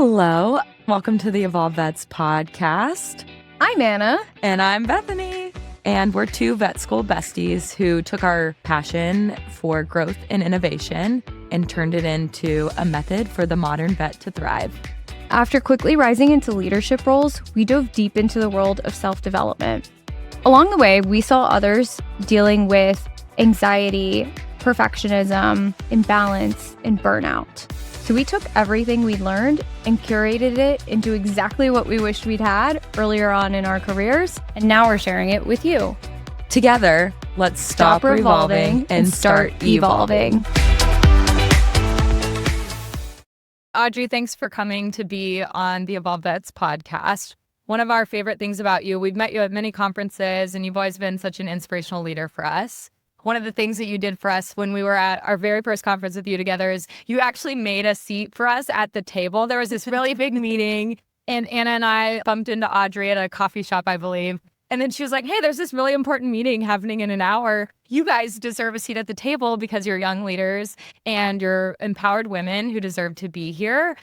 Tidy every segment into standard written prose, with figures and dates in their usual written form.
Hello. Welcome to the Evolve Vets podcast. I'm Anna. And I'm Bethany. And we're two vet school besties who took our passion for growth and innovation and turned it into a method for the modern vet to thrive. After quickly rising into leadership roles, we dove deep into the world of self-development. Along the way, we saw others dealing with anxiety, perfectionism, imbalance, and burnout. So we took everything we learned and curated it into exactly what we wished we'd had earlier on in our careers, and now we're sharing it with you. Together, let's stop revolving and start evolving. Audrey, thanks for coming to be on the Evolve Vets podcast. One of our favorite things about you, we've met you at many conferences, and you've always been such an inspirational leader for us. One of the things that you did for us when we were at our very first conference with you together is you actually made a seat for us at the table. There was this really big meeting, and Anna and I bumped into Audrey at a coffee shop, I believe. And then she was like, hey, there's this really important meeting happening in an hour. You guys deserve a seat at the table because you're young leaders and you're empowered women who deserve to be here.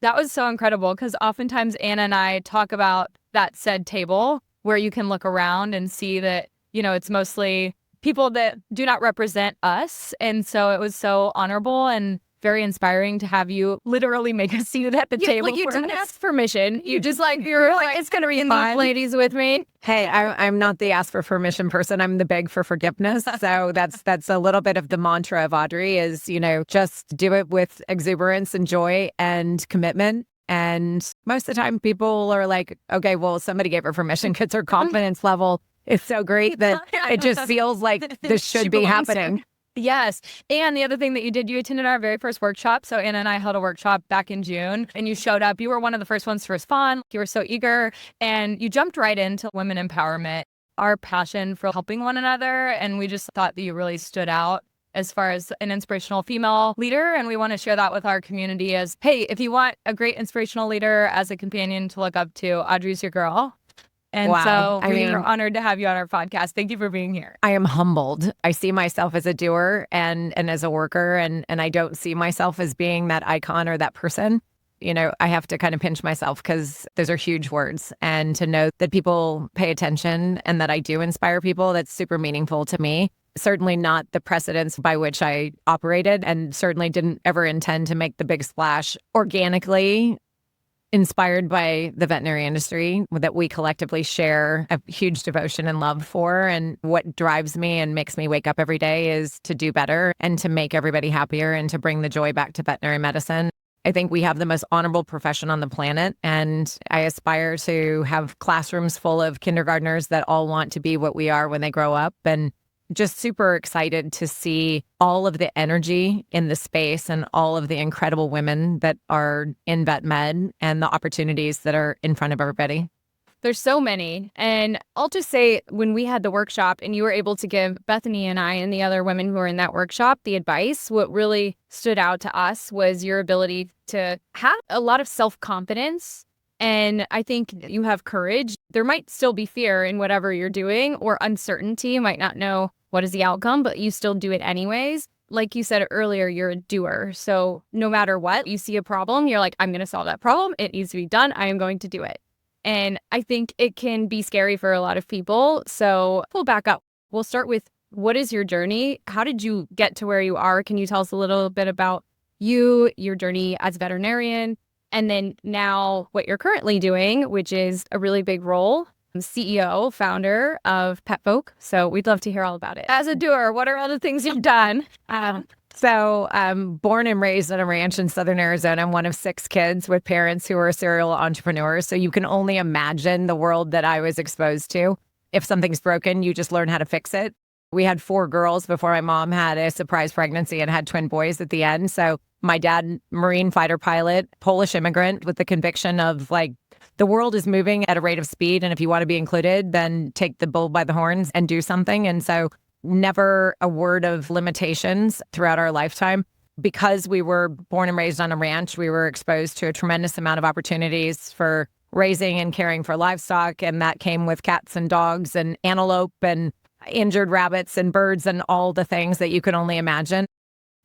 That was so incredible because oftentimes Anna and I talk about that said table where you can look around and see that, it's mostly people that do not represent us. And so it was so honorable and very inspiring to have you literally make a seat at the table. Like you didn't ask permission. You just you're like, it's going to be in these ladies with me. Hey, I'm not the ask for permission person. I'm the beg for forgiveness. So that's a little bit of the mantra of Audrey is, just do it with exuberance and joy and commitment. And most of the time people are like, okay, well, somebody gave her permission because her confidence level is so great that it just feels like this should be happening. Yes. And the other thing that you did, you attended our very first workshop. So Anna and I held a workshop back in June and you showed up. You were one of the first ones to respond. You were so eager and you jumped right into women empowerment, our passion for helping one another. And we just thought that you really stood out as far as an inspirational female leader. And we want to share that with our community as, hey, if you want a great inspirational leader as a companion to look up to, Audrey's your girl. And so we're honored to have you on our podcast. Thank you for being here. I am humbled. I see myself as a doer and as a worker, and I don't see myself as being that icon or that person. I have to kind of pinch myself because those are huge words. And to know that people pay attention and that I do inspire people, that's super meaningful to me. Certainly not the precedents by which I operated, and certainly didn't ever intend to make the big splash organically. Inspired by the veterinary industry that we collectively share a huge devotion and love for. And what drives me and makes me wake up every day is to do better and to make everybody happier and to bring the joy back to veterinary medicine. I think we have the most honorable profession on the planet, and I aspire to have classrooms full of kindergartners that all want to be what we are when they grow up. And just super excited to see all of the energy in the space and all of the incredible women that are in vet med and the opportunities that are in front of everybody. There's so many. And I'll just say when we had the workshop and you were able to give Bethany and I and the other women who were in that workshop the advice, what really stood out to us was your ability to have a lot of self-confidence. And I think you have courage. There might still be fear in whatever you're doing or uncertainty. You might not know what is the outcome, but you still do it anyways. Like you said earlier, you're a doer. So no matter what, you see a problem, you're like, I'm going to solve that problem. It needs to be done. I am going to do it. And I think it can be scary for a lot of people. So we'll back up. We'll start with, what is your journey? How did you get to where you are? Can you tell us a little bit about you, your journey as a veterinarian, and then now what you're currently doing, which is a really big role? I'm CEO, founder of Petfolk. So we'd love to hear all about it. As a doer, what are all the things you've done? So I'm born and raised on a ranch in Southern Arizona. I'm one of 6 kids with parents who are serial entrepreneurs. So you can only imagine the world that I was exposed to. If something's broken, you just learn how to fix it. We had 4 girls before my mom had a surprise pregnancy and had twin boys at the end. So my dad, Marine fighter pilot, Polish immigrant with the conviction of the world is moving at a rate of speed. And if you want to be included, then take the bull by the horns and do something. And so never a word of limitations throughout our lifetime. Because we were born and raised on a ranch, we were exposed to a tremendous amount of opportunities for raising and caring for livestock. And that came with cats and dogs and antelope and injured rabbits and birds and all the things that you could only imagine.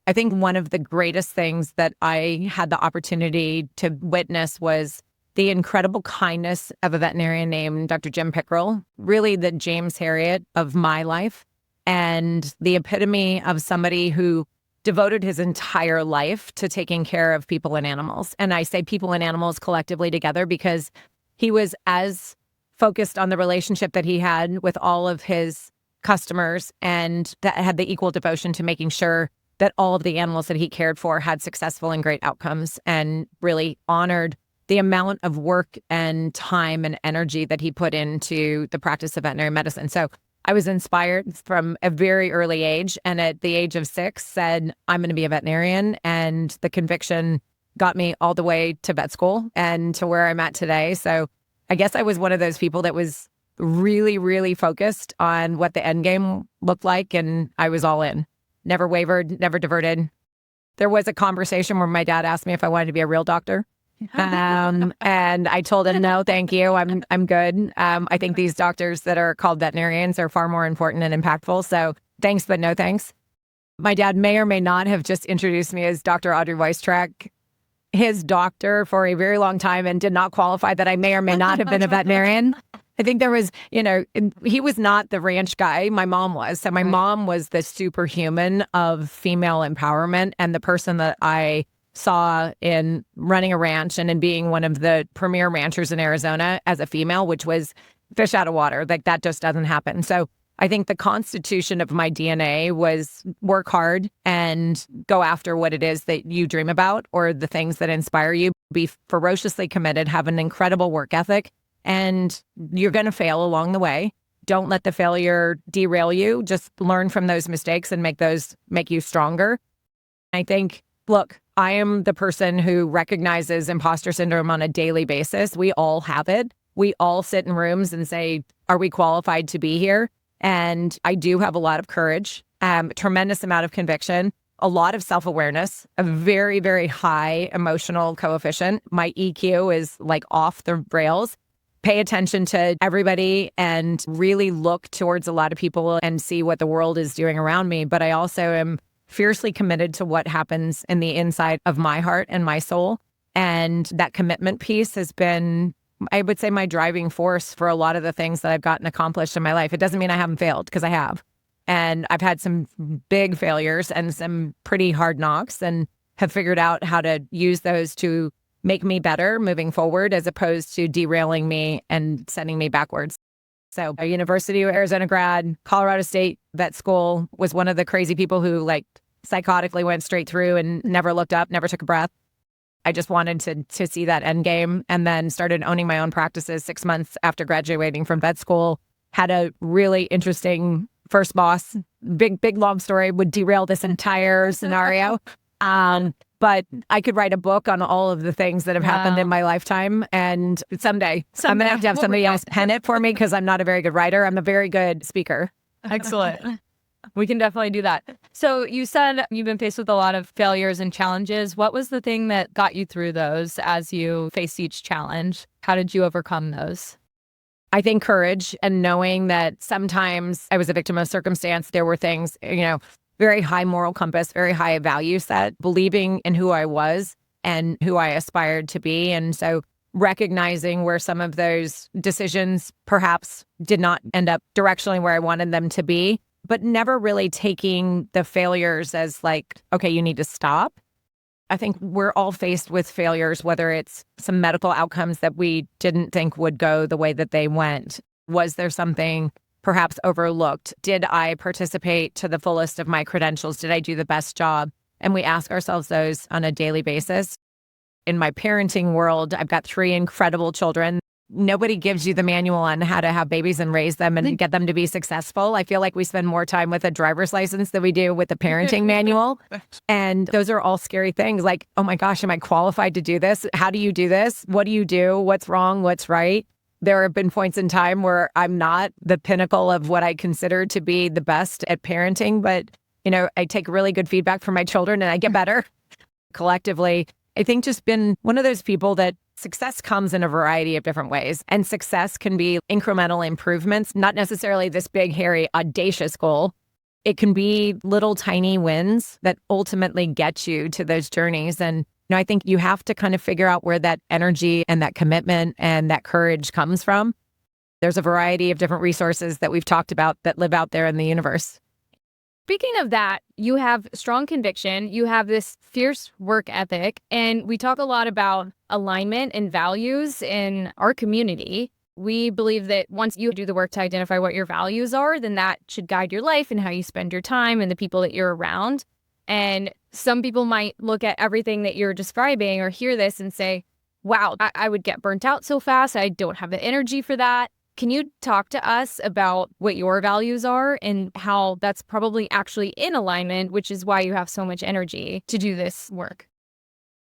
I think one of the greatest things that I had the opportunity to witness was the incredible kindness of a veterinarian named Dr. Jim Pickrell, really the James Harriet of my life, and the epitome of somebody who devoted his entire life to taking care of people and animals. And I say people and animals collectively together because he was as focused on the relationship that he had with all of his customers, and that had the equal devotion to making sure that all of the animals that he cared for had successful and great outcomes, and really honored the amount of work and time and energy that he put into the practice of veterinary medicine. So I was inspired from a very early age, and at the age of 6 said, I'm going to be a veterinarian. And the conviction got me all the way to vet school and to where I'm at today. So I guess I was one of those people that was really, really focused on what the end game looked like. And I was all in, never wavered, never diverted. There was a conversation where my dad asked me if I wanted to be a real doctor. And I told him, no, thank you. I'm good. I think these doctors that are called veterinarians are far more important and impactful. So thanks, but no thanks. My dad may or may not have just introduced me as Dr. Audrey Wystrach, his doctor for a very long time, and did not qualify that I may or may not have been a veterinarian. I think there was, he was not the ranch guy. My mom was. So my mom was the superhuman of female empowerment, and the person that I saw in running a ranch and in being one of the premier ranchers in Arizona as a female, which was fish out of water. Like, that just doesn't happen. So I think the constitution of my DNA was work hard and go after what it is that you dream about or the things that inspire you. Be ferociously committed, have an incredible work ethic, and you're going to fail along the way. Don't let the failure derail you. Just learn from those mistakes and make you stronger. I think, look, I am the person who recognizes imposter syndrome on a daily basis. We all have it. We all sit in rooms and say, are we qualified to be here? And I do have a lot of courage, tremendous amount of conviction, a lot of self-awareness, a very, very high emotional coefficient. My EQ is like off the rails. Pay attention to everybody and really look towards a lot of people and see what the world is doing around me. But I also am fiercely committed to what happens in the inside of my heart and my soul. And that commitment piece has been, I would say, my driving force for a lot of the things that I've gotten accomplished in my life. It doesn't mean I haven't failed, because I have. And I've had some big failures and some pretty hard knocks, and have figured out how to use those to make me better moving forward, as opposed to derailing me and sending me backwards. So a University of Arizona grad, Colorado State vet school, was one of the crazy people who psychotically went straight through and never looked up, never took a breath. I just wanted to see that end game, and then started owning my own practices 6 months after graduating from vet school. Had a really interesting first boss. Big, long story, would derail this entire scenario. But I could write a book on all of the things that have happened in my lifetime. And someday I'm going to have somebody else pen it for me, because I'm not a very good writer. I'm a very good speaker. Excellent. We can definitely do that. So you said you've been faced with a lot of failures and challenges. What was the thing that got you through those as you faced each challenge? How did you overcome those? I think courage, and knowing that sometimes I was a victim of circumstance. There were things, very high moral compass, very high value set, believing in who I was and who I aspired to be. And so recognizing where some of those decisions perhaps did not end up directionally where I wanted them to be, but never really taking the failures as okay, you need to stop. I think we're all faced with failures, whether it's some medical outcomes that we didn't think would go the way that they went. Was there something perhaps overlooked? Did I participate to the fullest of my credentials? Did I do the best job? And we ask ourselves those on a daily basis. In my parenting world, I've got 3 incredible children. Nobody gives you the manual on how to have babies and raise them and get them to be successful. I feel like we spend more time with a driver's license than we do with the parenting manual. And those are all scary things. Like, oh my gosh, am I qualified to do this? How do you do this? What do you do? What's wrong? What's right? There have been points in time where I'm not the pinnacle of what I consider to be the best at parenting, but, I take really good feedback from my children and I get better. Collectively, I think just been one of those people that success comes in a variety of different ways. And success can be incremental improvements, not necessarily this big, hairy, audacious goal. It can be little tiny wins that ultimately get you to those journeys. And I think you have to kind of figure out where that energy and that commitment and that courage comes from. There's a variety of different resources that we've talked about that live out there in the universe. Speaking of that, you have strong conviction, you have this fierce work ethic, and we talk a lot about alignment and values in our community. We believe that once you do the work to identify what your values are, then that should guide your life and how you spend your time and the people that you're around. And some people might look at everything that you're describing or hear this and say, wow, I would get burnt out so fast. I don't have the energy for that. Can you talk to us about what your values are and how that's probably actually in alignment, which is why you have so much energy to do this work?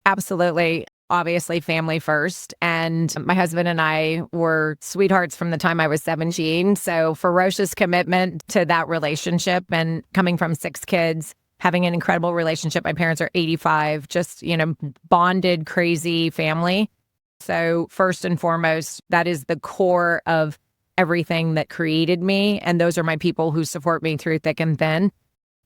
Absolutely. Obviously, family first. And my husband and I were sweethearts from the time I was 17. So ferocious commitment to that relationship, and coming from 6 kids, having an incredible relationship. My parents are 85, just, bonded, crazy family. So first and foremost, that is the core of everything that created me. And those are my people who support me through thick and thin.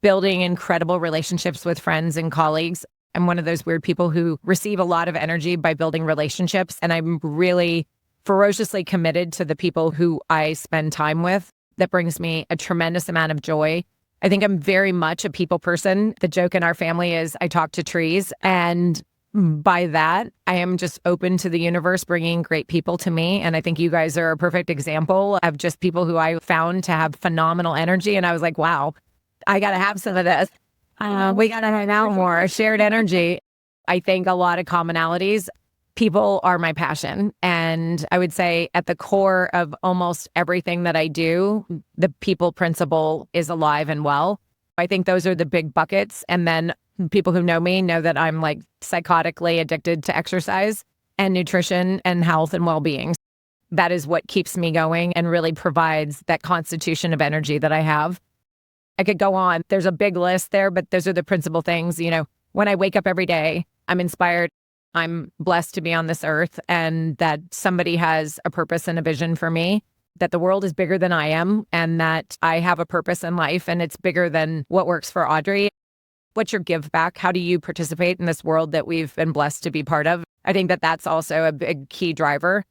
Building incredible relationships with friends and colleagues. I'm one of those weird people who receive a lot of energy by building relationships. And I'm really ferociously committed to the people who I spend time with. That brings me a tremendous amount of joy. I think I'm very much a people person. The joke in our family is I talk to trees. And by that, I am just open to the universe bringing great people to me. And I think you guys are a perfect example of just people who I found to have phenomenal energy. And I was like, wow, I got to have some of this. We got to hang out more, shared energy. I think a lot of commonalities. People are my passion. And I would say at the core of almost everything that I do, the people principle is alive and well. I think those are the big buckets. And then people who know me know that I'm like psychotically addicted to exercise and nutrition and health and well-being. That is what keeps me going and really provides that constitution of energy that I have. I could go on. There's a big list there, but those are the principal things. When I wake up every day, I'm inspired. I'm blessed to be on this earth, and that somebody has a purpose and a vision for me, that the world is bigger than I am, and that I have a purpose in life, and it's bigger than what works for Audrey. What's your give back? How do you participate in this world that we've been blessed to be part of? I think that that's also a big key driver.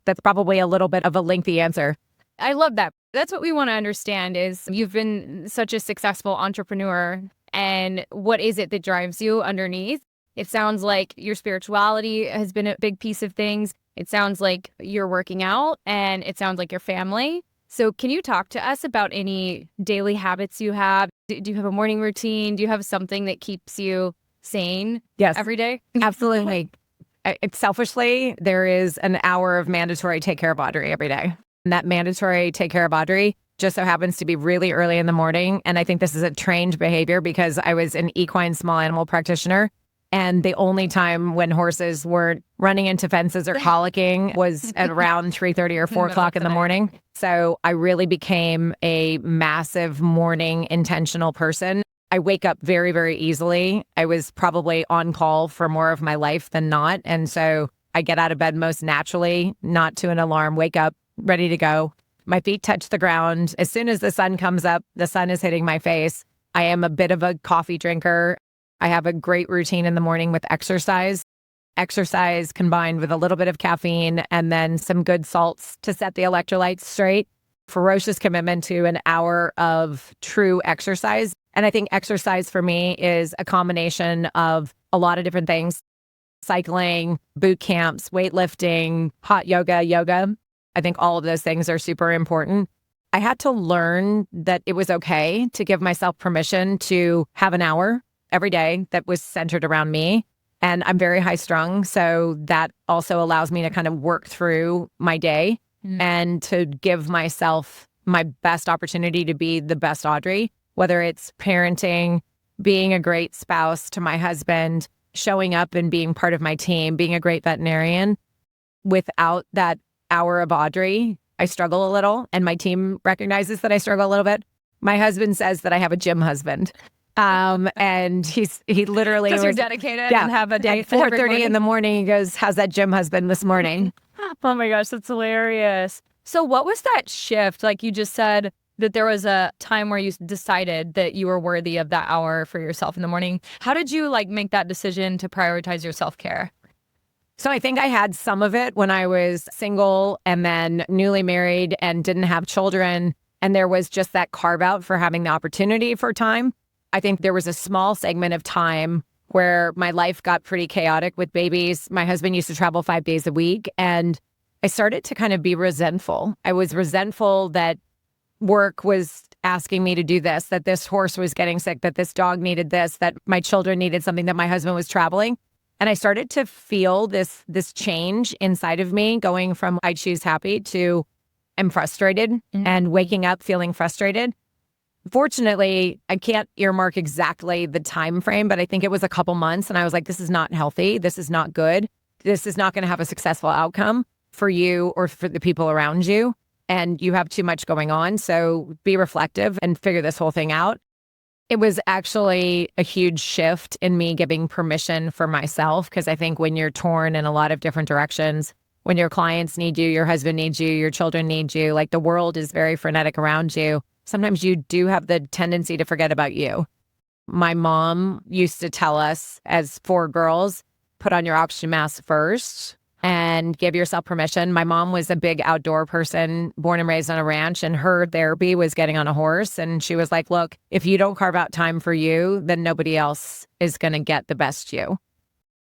That's probably a little bit of a lengthy answer. I love that. That's what we want to understand is you've been such a successful entrepreneur, and what is it that drives you underneath? It sounds like your spirituality has been a big piece of things. It sounds like you're working out, and it sounds like your family. So can you talk to us about any daily habits you have? Do you have a morning routine? Do you have something that keeps you sane every day? Absolutely. Selfishly, there is an hour of mandatory take care of Audrey every day. And that mandatory take care of Audrey just so happens to be really early in the morning. And I think this is a trained behavior because I was an equine small animal practitioner. And the only time when horses weren't running into fences or colicking was at around 3:30 or 4 o'clock in the morning. So I really became a massive morning intentional person. I wake up very, very easily. I was probably on call for more of my life than not. And so I get out of bed most naturally, not to an alarm, wake up, ready to go. My feet touch the ground. As soon as the sun comes up, the sun is hitting my face. I am a bit of a coffee drinker. I have a great routine in the morning with exercise. Exercise combined with a little bit of caffeine and then some good salts to set the electrolytes straight. Ferocious commitment to an hour of true exercise. And I think exercise for me is a combination of a lot of different things. Cycling, boot camps, weightlifting, hot yoga. I think all of those things are super important. I had to learn that it was okay to give myself permission to have an hour every day that was centered around me. And I'm very high strung. So that also allows me to kind of work through my day and to give myself my best opportunity to be the best Audrey, whether it's parenting, being a great spouse to my husband, showing up and being part of my team, being a great veterinarian. Without that hour of Audrey, I struggle a little, and my team recognizes that I struggle a little bit. My husband says that I have a gym husband. And he literally Because you're dedicated and have a day at 4:30 in the morning. He goes, "How's that gym husband this morning?" Oh my gosh, that's hilarious. So what was that shift? Like you just said, that there was a time where you decided that you were worthy of that hour for yourself in the morning. How did you make that decision to prioritize your self-care? So I think I had some of it when I was single and then newly married and didn't have children. And there was just that carve out for having the opportunity for time. I think there was a small segment of time where my life got pretty chaotic with babies. My husband used to travel 5 days a week, and I started to kind of be resentful. I was resentful that work was asking me to do this, that this horse was getting sick, that this dog needed this, that my children needed something, that my husband was traveling. And I started to feel this change inside of me going from I choose happy to I'm frustrated and waking up feeling frustrated. Fortunately, I can't earmark exactly the time frame, but I think it was a couple months. And I was like, this is not healthy. This is not good. This is not going to have a successful outcome for you or for the people around you. And you have too much going on. So be reflective and figure this whole thing out. It was actually a huge shift in me giving permission for myself, because I think when you're torn in a lot of different directions, when your clients need you, your husband needs you, your children need you, the world is very frenetic around you, sometimes you do have the tendency to forget about you. My mom used to tell us as 4 girls, put on your oxygen mask first and give yourself permission. My mom was a big outdoor person, born and raised on a ranch, and her therapy was getting on a horse. And she was like, look, if you don't carve out time for you, then nobody else is going to get the best you.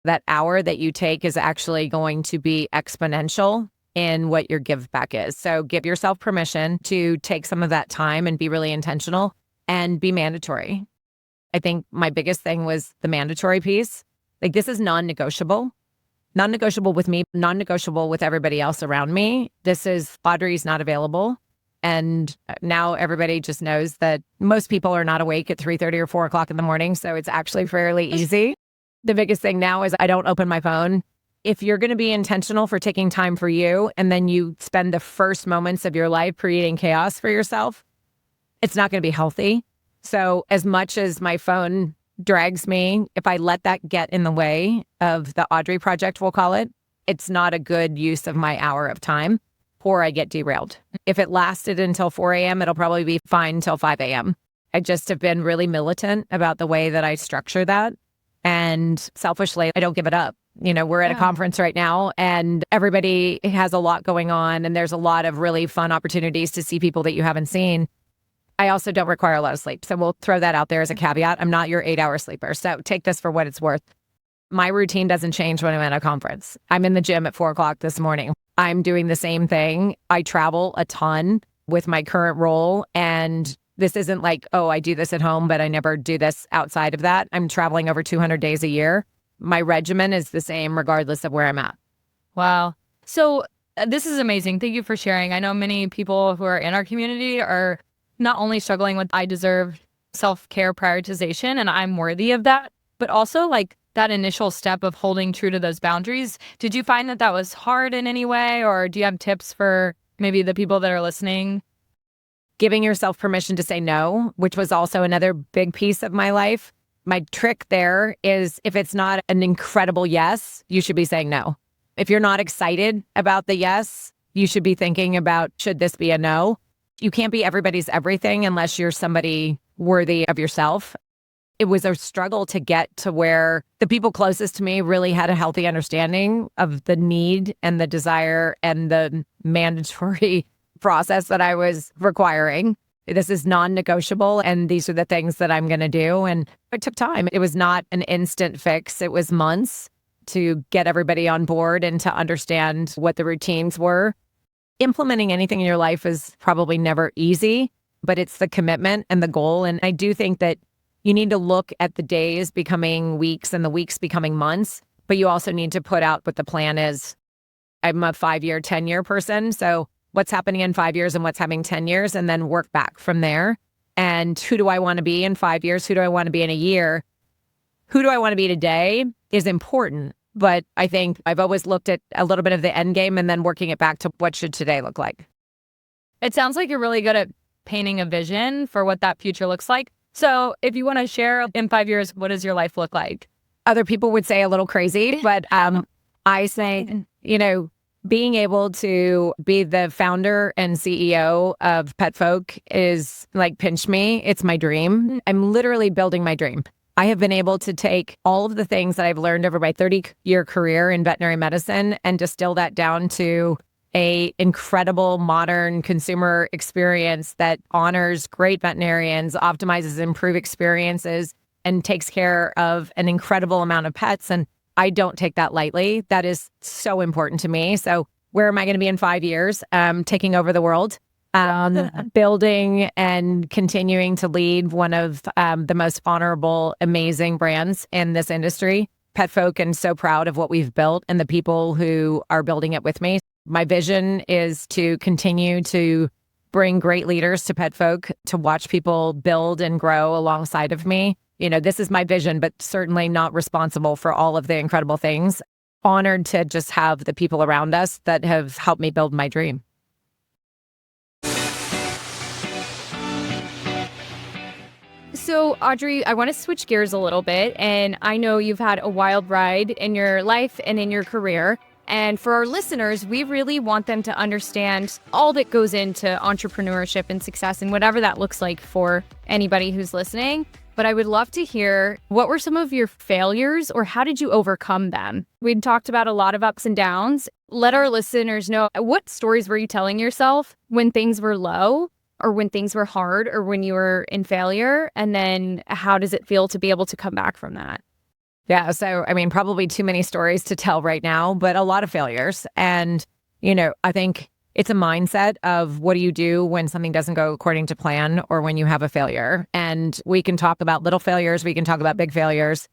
That hour that you take is actually going to be exponential in what your give back is. So give yourself permission to take some of that time and be really intentional and be mandatory. I think my biggest thing was the mandatory piece. This is non-negotiable. Non-negotiable with me, non-negotiable with everybody else around me. This is Audrey's not available. And now everybody just knows that most people are not awake at 3:30 or 4 o'clock in the morning. So it's actually fairly easy. The biggest thing now is I don't open my phone. If you're going to be intentional for taking time for you, and then you spend the first moments of your life creating chaos for yourself, it's not going to be healthy. So as much as my phone drags me, if I let that get in the way of the Audrey project, we'll call it, it's not a good use of my hour of time, or I get derailed. If it lasted until 4 a.m., it'll probably be fine until 5 a.m. I just have been really militant about the way that I structure that. And selfishly, I don't give it up. We're at a conference right now and everybody has a lot going on and there's a lot of really fun opportunities to see people that you haven't seen. I also don't require a lot of sleep. So we'll throw that out there as a caveat. I'm not your 8-hour sleeper. So take this for what it's worth. My routine doesn't change when I'm at a conference. I'm in the gym at 4 o'clock this morning. I'm doing the same thing. I travel a ton with my current role, and this isn't I do this at home, but I never do this outside of that. I'm traveling over 200 days a year. My regimen is the same regardless of where I'm at. Wow. So this is amazing. Thank you for sharing. I know many people who are in our community are not only struggling with I deserve self-care prioritization and I'm worthy of that, but also that initial step of holding true to those boundaries. Did you find that was hard in any way, or do you have tips for maybe the people that are listening? Giving yourself permission to say no, which was also another big piece of my life. My trick there is if it's not an incredible yes, you should be saying no. If you're not excited about the yes, you should be thinking about, should this be a no? You can't be everybody's everything unless you're somebody worthy of yourself. It was a struggle to get to where the people closest to me really had a healthy understanding of the need and the desire and the mandatory process that I was requiring. This is non-negotiable, and these are the things that I'm going to do. And it took time. It was not an instant fix. It was months to get everybody on board and to understand what the routines were. Implementing anything in your life is probably never easy, but it's the commitment and the goal. And I do think that you need to look at the days becoming weeks and the weeks becoming months, but you also need to put out what the plan is. I'm a 5-year, 10-year person. So what's happening in 5 years and what's happening 10 years, and then work back from there. And who do I want to be in 5 years? Who do I want to be in a year? Who do I want to be today is important. But I think I've always looked at a little bit of the end game and then working it back to what should today look like. It sounds like you're really good at painting a vision for what that future looks like. So if you want to share in 5 years, what does your life look like? Other people would say a little crazy, but I say, being able to be the founder and CEO of Petfolk is like pinch me. It's my dream. I'm literally building my dream. I have been able to take all of the things that I've learned over my 30-year career in veterinary medicine and distill that down to a incredible modern consumer experience that honors great veterinarians, optimizes improved experiences, and takes care of an incredible amount of pets. And I don't take that lightly. That is so important to me. So where am I going to be in 5 years? Taking over the world, building and continuing to lead one of the most honorable, amazing brands in this industry, Petfolk, and so proud of what we've built and the people who are building it with me. My vision is to continue to bring great leaders to Petfolk, to watch people build and grow alongside of me. You know, this is my vision, but certainly not responsible for all of the incredible things. Honored to just have the people around us that have helped me build my dream. So, Audrey, I want to switch gears a little bit. And I know you've had a wild ride in your life and in your career. And for our listeners, we really want them to understand all that goes into entrepreneurship and success and whatever that looks like for anybody who's listening. But I would love to hear, what were some of your failures or how did you overcome them? We'd talked about a lot of ups and downs. Let our listeners know, what stories were you telling yourself when things were low or when things were hard or when you were in failure? And then how does it feel to be able to come back from that? Yeah. So, I mean, probably too many stories to tell right now, but a lot of failures. And, you know, I think it's a mindset of what do you do when something doesn't go according to plan or when you have a failure. And we can talk about little failures. We can talk about big failures.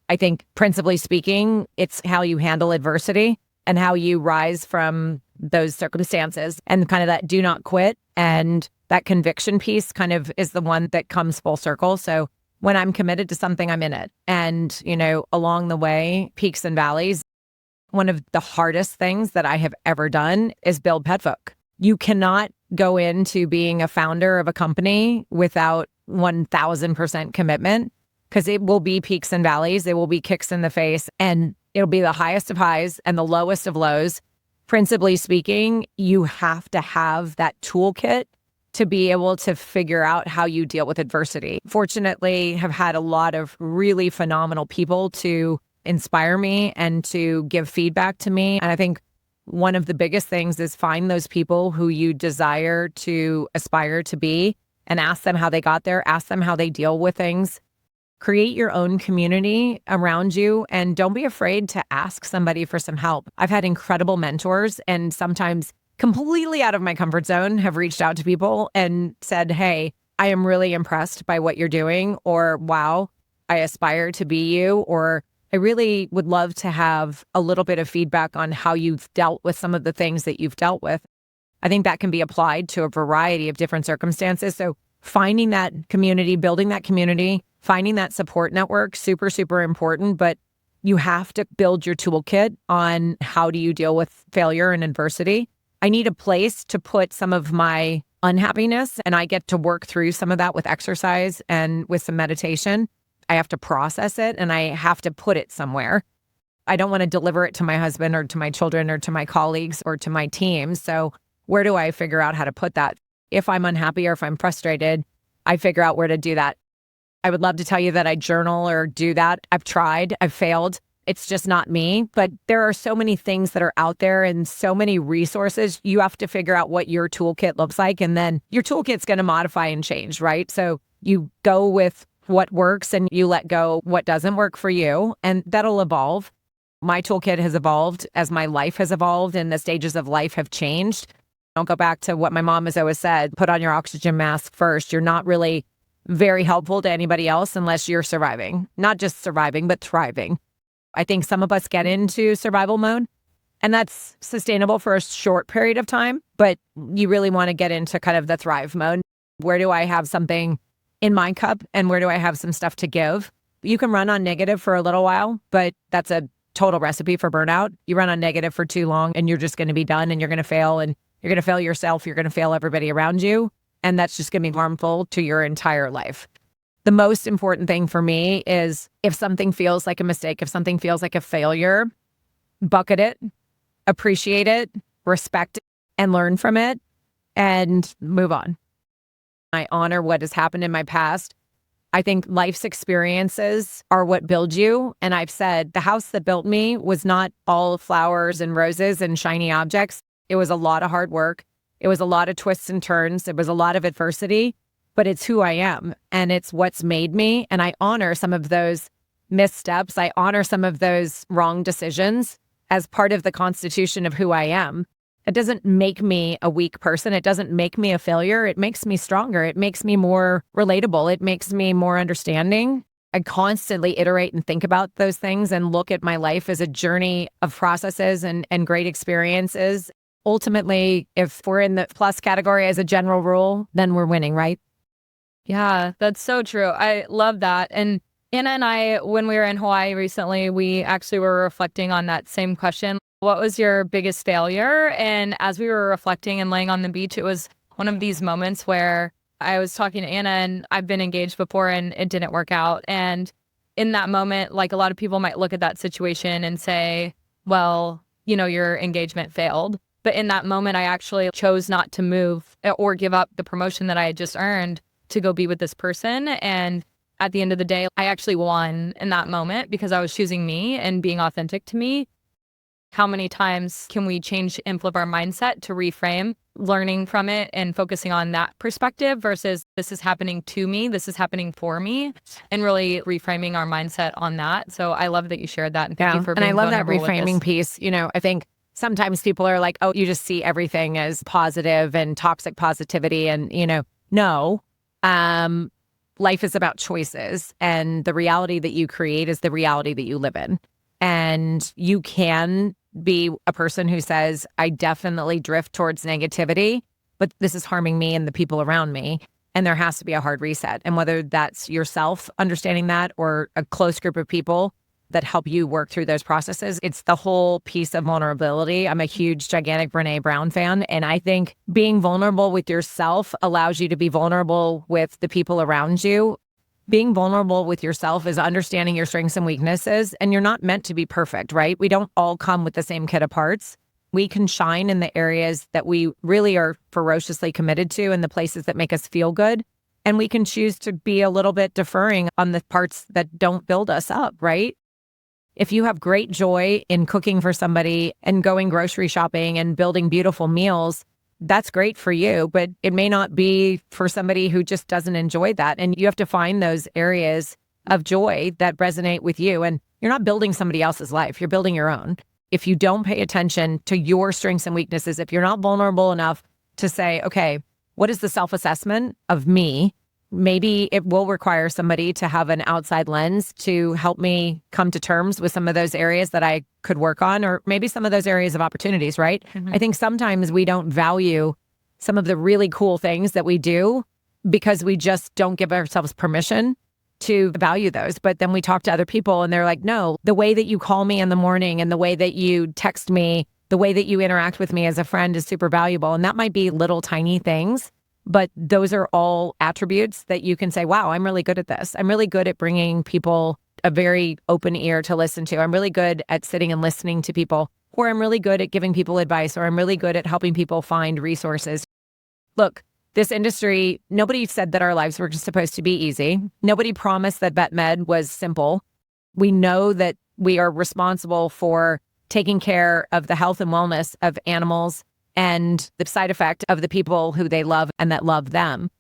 I think principally speaking, it's how you handle adversity and how you rise from those circumstances and kind of that do not quit. And that conviction piece kind of is the one that comes full circle. So when I'm committed to something, I'm in it. And, you know, along the way, peaks and valleys. One of the hardest things that I have ever done is build Petfolk. You cannot go into being a founder of a company without 1000% commitment because it will be peaks and valleys. It will be kicks in the face and it'll be the highest of highs and the lowest of lows. Principally speaking, you have to have that toolkit to be able to figure out how you deal with adversity. Fortunately, have had a lot of really phenomenal people to inspire me and to give feedback to me. And I think one of the biggest things is find those people who you desire to aspire to be and ask them how they got there, ask them how they deal with things. Create your own community around you and don't be afraid to ask somebody for some help. I've had incredible mentors and sometimes completely out of my comfort zone have reached out to people and said, hey, I am really impressed by what you're doing, or wow, I aspire to be you, or I really would love to have a little bit of feedback on how you've dealt with some of the things that you've dealt with. I think that can be applied to a variety of different circumstances. So finding that community, building that community, finding that support network, super, super important. But you have to build your toolkit on how do you deal with failure and adversity. I need a place to put some of my unhappiness, and I get to work through some of that with exercise and with some meditation. I have to process it and I have to put it somewhere. I don't want to deliver it to my husband or to my children or to my colleagues or to my team. So where do I figure out how to put that? If I'm unhappy or if I'm frustrated, I figure out where to do that. I would love to tell you that I journal or do that. I've tried, I've failed. It's just not me. But there are so many things that are out there and so many resources. You have to figure out what your toolkit looks like. And then your toolkit's going to modify and change, right? So you go with what works and you let go what doesn't work for you, and that'll evolve. My toolkit has evolved as my life has evolved and the stages of life have changed. I'll go back to what my mom has always said, put on your oxygen mask first. You're not really very helpful to anybody else unless you're surviving, not just surviving, but thriving. I think some of us get into survival mode and that's sustainable for a short period of time, but you really want to get into kind of the thrive mode. Where do I have something in my cup and where do I have some stuff to give? You can run on negative for a little while, but that's a total recipe for burnout. You run on negative for too long and you're just going to be done and you're going to fail and you're going to fail yourself. You're going to fail everybody around you. And that's just going to be harmful to your entire life. The most important thing for me is if something feels like a mistake, if something feels like a failure, bucket it, appreciate it, respect it, and learn from it and move on. I honor what has happened in my past. I think life's experiences are what build you. And I've said the house that built me was not all flowers and roses and shiny objects. It was a lot of hard work. It was a lot of twists and turns. It was a lot of adversity, but it's who I am and it's what's made me. And I honor some of those missteps. I honor some of those wrong decisions as part of the constitution of who I am. It doesn't make me a weak person. It doesn't make me a failure. It makes me stronger. It makes me more relatable. It makes me more understanding. I constantly iterate and think about those things and look at my life as a journey of processes and great experiences. Ultimately, if we're in the plus category as a general rule, then we're winning, right? Yeah, that's so true. I love that. And Anna and I, when we were in Hawaii recently, we actually were reflecting on that same question. What was your biggest failure? And as we were reflecting and laying on the beach, it was one of these moments where I was talking to Anna and I've been engaged before and it didn't work out. And in that moment, like a lot of people might look at that situation and say, well, your engagement failed. But in that moment, I actually chose not to move or give up the promotion that I had just earned to go be with this person. And at the end of the day, I actually won in that moment because I was choosing me and being authentic to me. How many times can we change and flip our mindset to reframe, learning from it and focusing on that perspective versus this is happening to me, this is happening for me, and really reframing our mindset on that. So I love that you shared that. And thank you for being vulnerable. And I love that reframing piece. I think sometimes people are like, oh, you just see everything as positive and toxic positivity. And, no, life is about choices. And the reality that you create is the reality that you live in. And you can be a person who says, I definitely drift towards negativity, but this is harming me and the people around me. And there has to be a hard reset. And whether that's yourself understanding that or a close group of people that help you work through those processes, it's the whole piece of vulnerability. I'm a huge, gigantic Brene Brown fan. And I think being vulnerable with yourself allows you to be vulnerable with the people around you. Being vulnerable with yourself is understanding your strengths and weaknesses, and you're not meant to be perfect, right? We don't all come with the same kit of parts. We can shine in the areas that we really are ferociously committed to and the places that make us feel good. And we can choose to be a little bit deferring on the parts that don't build us up, right? If you have great joy in cooking for somebody and going grocery shopping and building beautiful meals, that's great for you, but it may not be for somebody who just doesn't enjoy that. And you have to find those areas of joy that resonate with you. And you're not building somebody else's life, you're building your own. If you don't pay attention to your strengths and weaknesses, if you're not vulnerable enough to say, okay, what is the self-assessment of me? Maybe it will require somebody to have an outside lens to help me come to terms with some of those areas that I could work on, or maybe some of those areas of opportunities, right? I think sometimes we don't value some of the really cool things that we do because we just don't give ourselves permission to value those. But then we talk to other people and they're like, no, the way that you call me in the morning and the way that you text me, the way that you interact with me as a friend is super valuable. And that might be little tiny things. But those are all attributes that you can say, wow, I'm really good at this. I'm really good at bringing people a very open ear to listen to. I'm really good at sitting and listening to people, or I'm really good at giving people advice, or I'm really good at helping people find resources. Look, this industry, nobody said that our lives were just supposed to be easy. Nobody promised that vet med was simple. We know that we are responsible for taking care of the health and wellness of animals and the side effect of the people who they love and that love them.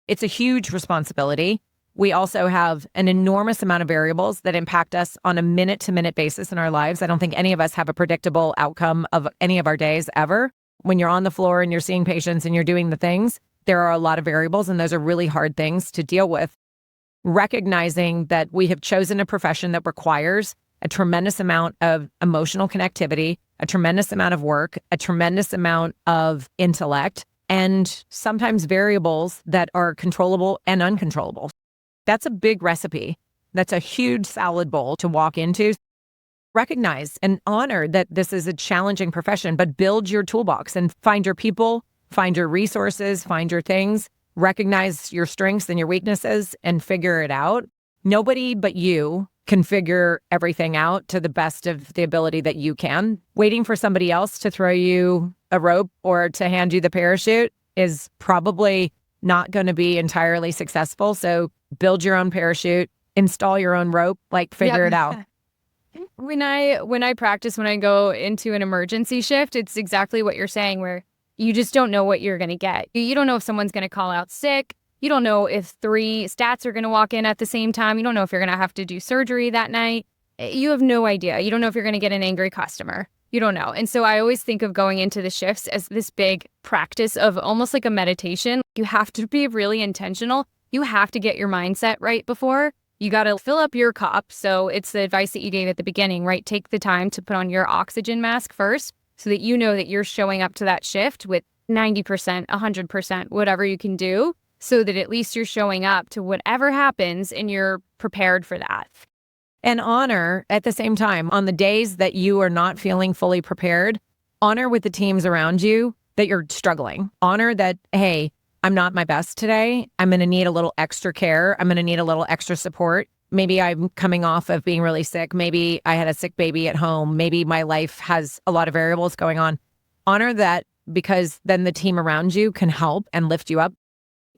It's a huge responsibility. We also have an enormous amount of variables that impact us on a minute-to-minute basis in our lives. I don't think any of us have a predictable outcome of any of our days ever. When you're on the floor and you're seeing patients and you're doing the things, there are a lot of variables, and those are really hard things to deal with. Recognizing that we have chosen a profession that requires a tremendous amount of emotional connectivity, a tremendous amount of work, a tremendous amount of intellect, and sometimes variables that are controllable and uncontrollable. That's a big recipe. That's a huge salad bowl to walk into. Recognize and honor that this is a challenging profession, but build your toolbox and find your people, find your resources, find your things, recognize your strengths and your weaknesses and figure it out. Nobody but you configure everything out to the best of the ability that you can. Waiting for somebody else to throw you a rope or to hand you the parachute is probably not going to be entirely successful. So build your own parachute, install your own rope, figure it out. When I practice, when I go into an emergency shift, it's exactly what you're saying, where you just don't know what you're going to get. You don't know if someone's going to call out sick. You don't know if 3 stats are going to walk in at the same time. You don't know if you're going to have to do surgery that night. You have no idea. You don't know if you're going to get an angry customer. You don't know. And so I always think of going into the shifts as this big practice of almost like a meditation. You have to be really intentional. You have to get your mindset right before. You got to fill up your cup. So it's the advice that you gave at the beginning, right? Take the time to put on your oxygen mask first so that you know that you're showing up to that shift with 90%, 100%, whatever you can do, so that at least you're showing up to whatever happens and you're prepared for that. And honor at the same time, on the days that you are not feeling fully prepared, honor with the teams around you that you're struggling. Honor that, hey, I'm not my best today. I'm going to need a little extra care. I'm going to need a little extra support. Maybe I'm coming off of being really sick. Maybe I had a sick baby at home. Maybe my life has a lot of variables going on. Honor that, because then the team around you can help and lift you up.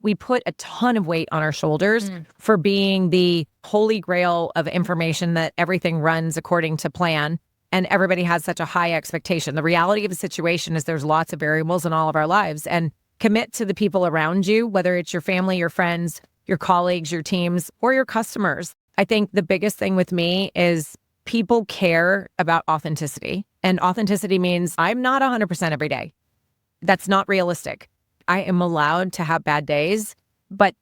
We put a ton of weight on our shoulders for being the holy grail of information that everything runs according to plan. And everybody has such a high expectation. The reality of the situation is there's lots of variables in all of our lives. And commit to the people around you, whether it's your family, your friends, your colleagues, your teams, or your customers. I think the biggest thing with me is people care about authenticity. And authenticity means I'm not 100% every day. That's not realistic. I am allowed to have bad days, but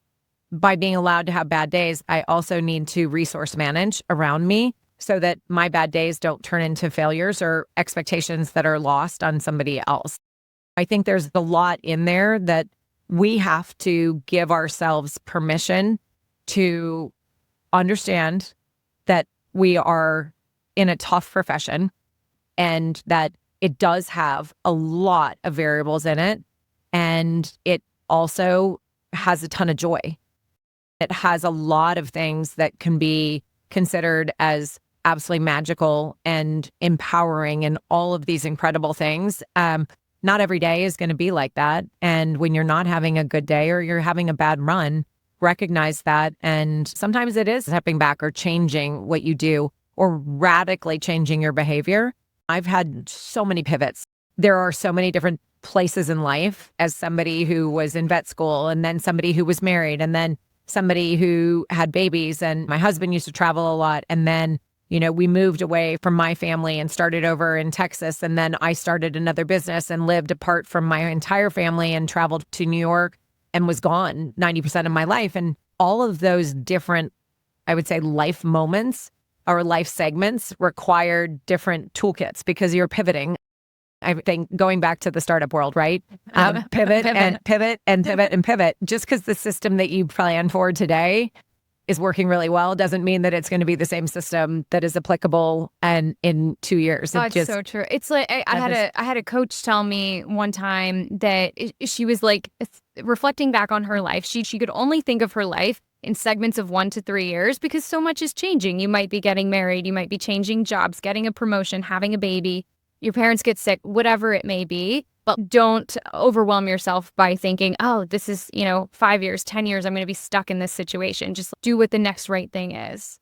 by being allowed to have bad days, I also need to resource manage around me so that my bad days don't turn into failures or expectations that are lost on somebody else. I think there's a lot in there that we have to give ourselves permission to understand that we are in a tough profession and that it does have a lot of variables in it. And it also has a ton of joy. It has a lot of things that can be considered as absolutely magical and empowering and all of these incredible things. Not every day is going to be like that. And when you're not having a good day or you're having a bad run, recognize that. And sometimes it is stepping back or changing what you do or radically changing your behavior. I've had so many pivots. There are so many different places in life as somebody who was in vet school and then somebody who was married and then somebody who had babies. And my husband used to travel a lot. And then, we moved away from my family and started over in Texas. And then I started another business and lived apart from my entire family and traveled to New York and was gone 90% of my life. And all of those different, I would say, life moments or life segments required different toolkits because you're pivoting. I think going back to the startup world, right? Pivot and pivot and pivot and pivot. Just because the system that you plan for today is working really well doesn't mean that it's going to be the same system that is applicable and in 2 years. It's so true. It's like I had a coach tell me one time that she was like reflecting back on her life. She could only think of her life in segments of 1 to 3 years because so much is changing. You might be getting married, you might be changing jobs, getting a promotion, having a baby. Your parents get sick, whatever it may be, but don't overwhelm yourself by thinking, oh, this is, 5 years, 10 years, I'm going to be stuck in this situation. Just do what the next right thing is.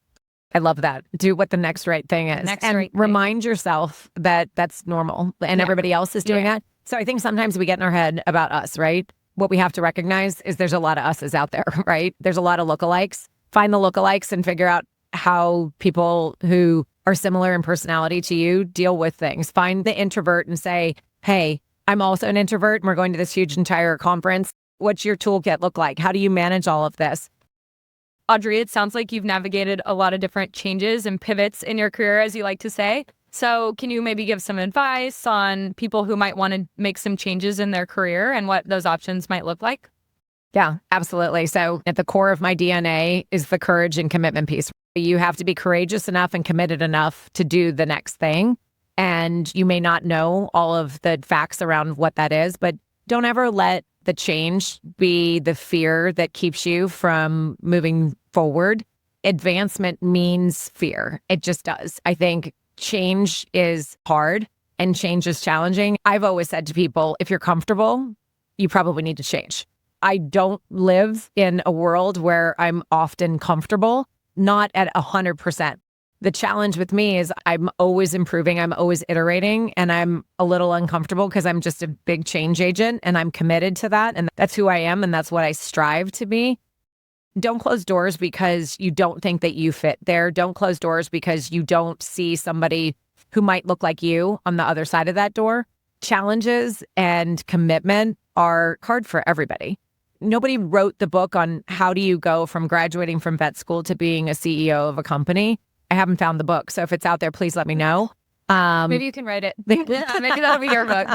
I love that. Do what the next right thing is. And remind yourself that that's normal and everybody else is doing that. So I think sometimes we get in our head about us, right? What we have to recognize is there's a lot of us's out there, right? There's a lot of lookalikes. Find the lookalikes and figure out how people who are similar in personality to you deal with things. Find the introvert and say, hey, I'm also an introvert and we're going to this huge entire conference. What's your toolkit look like? How do you manage all of this? Audrey, it sounds like you've navigated a lot of different changes and pivots in your career, as you like to say. So can you maybe give some advice on people who might want to make some changes in their career and what those options might look like? Yeah, absolutely. So at the core of my DNA is the courage and commitment piece. You have to be courageous enough and committed enough to do the next thing. And you may not know all of the facts around what that is, but don't ever let the change be the fear that keeps you from moving forward. advancement means fear. It just does. I think change is hard and change is challenging. I've always said to people, if you're comfortable, you probably need to change. I don't live in a world where I'm often comfortable, not at 100%. The challenge with me is I'm always improving, I'm always iterating, and I'm a little uncomfortable because I'm just a big change agent and I'm committed to that. And that's who I am and that's what I strive to be. Don't close doors because you don't think that you fit there. Don't close doors because you don't see somebody who might look like you on the other side of that door. Challenges and commitment are hard for everybody. Nobody wrote the book on how do you go from graduating from vet school to being a CEO of a company. I haven't found the book. So if it's out there, please let me know. Maybe you can write it. Maybe that'll be your book.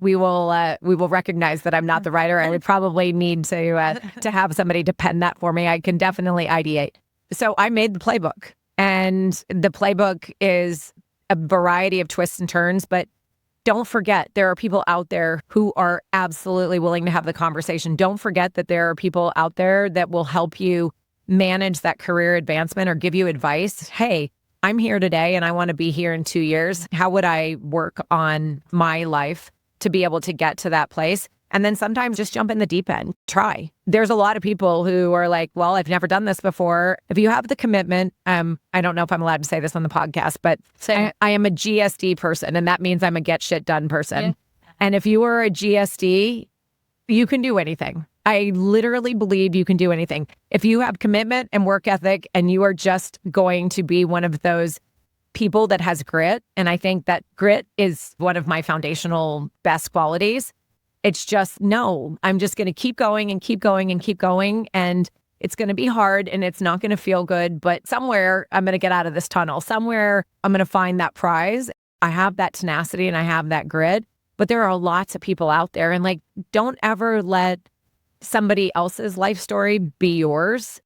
We will recognize that I'm not the writer. I would probably need to have somebody to pen that for me. I can definitely ideate. So I made the playbook, and the playbook is a variety of twists and turns, but don't forget, there are people out there who are absolutely willing to have the conversation. Don't forget that there are people out there that will help you manage that career advancement or give you advice. Hey, I'm here today and I want to be here in 2 years. How would I work on my life to be able to get to that place? And then sometimes just jump in the deep end. Try. There's a lot of people who are like, well, I've never done this before. If you have the commitment, I don't know if I'm allowed to say this on the podcast, but I am a GSD person, and that means I'm a get shit done person. Yeah. And if you are a GSD, you can do anything. I literally believe you can do anything. If you have commitment and work ethic and you are just going to be one of those people that has grit, and I think that grit is one of my foundational best qualities. It's just, no, I'm just going to keep going and keep going and keep going. And it's going to be hard and it's not going to feel good, but somewhere I'm going to get out of this tunnel. Somewhere I'm going to find that prize. I have that tenacity and I have that grit, but there are lots of people out there, and like, don't ever let somebody else's life story be yours.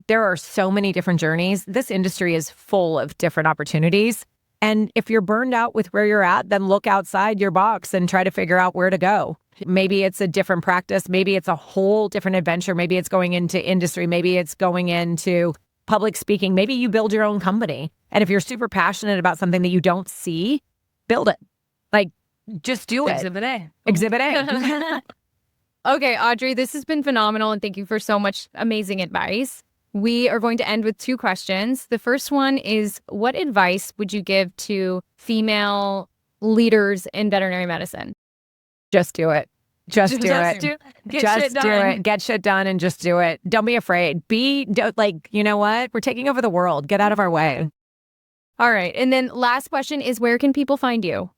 There are so many different journeys. This industry is full of different opportunities. And if you're burned out with where you're at, then look outside your box and try to figure out where to go. Maybe it's a different practice. Maybe it's a whole different adventure. Maybe it's going into industry. Maybe it's going into public speaking. Maybe you build your own company. And if you're super passionate about something that you don't see, build it. Like, just do it. Exhibit A. Exhibit A. Okay, Audrey, this has been phenomenal, and thank you for so much amazing advice. We are going to end with 2 questions. The first one is, what advice would you give to female leaders in veterinary medicine? Just do it. Just do it. Just do it. Get shit done and just do it. Don't be afraid. You know what? We're taking over the world. Get out of our way. All right. And then last question is, where can people find you?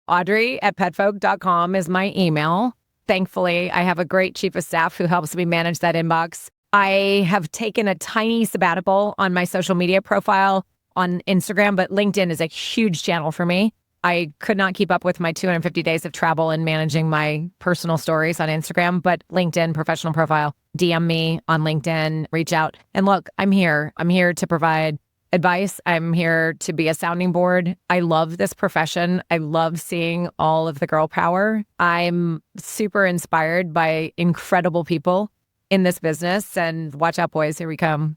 Audrey@petfolk.com is my email. Thankfully, I have a great chief of staff who helps me manage that inbox. I have taken a tiny sabbatical on my social media profile on Instagram, but LinkedIn is a huge channel for me. I could not keep up with my 250 days of travel and managing my personal stories on Instagram, but LinkedIn, professional profile, DM me on LinkedIn, reach out. And look, I'm here. I'm here to provide advice. I'm here to be a sounding board. I love this profession. I love seeing all of the girl power. I'm super inspired by incredible people in this business, and watch out, boys. Here we come.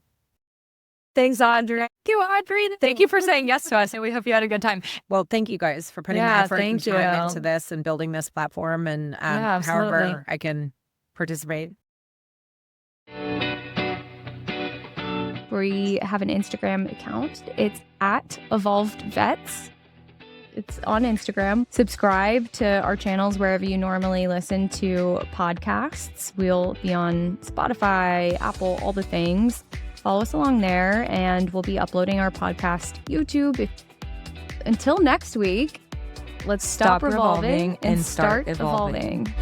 Thanks, Audrey. Thank you, Audrey. Thank you for saying yes to us, and we hope you had a good time. Well, thank you guys for putting the effort and time into this and building this platform, and however I can participate. We have an Instagram account. It's at Evolved Vets. It's on Instagram. Subscribe to our channels wherever you normally listen to podcasts. We'll be on Spotify, Apple, all the things. Follow us along there, and we'll be uploading our podcast to YouTube. Until next week, let's stop revolving and start evolving.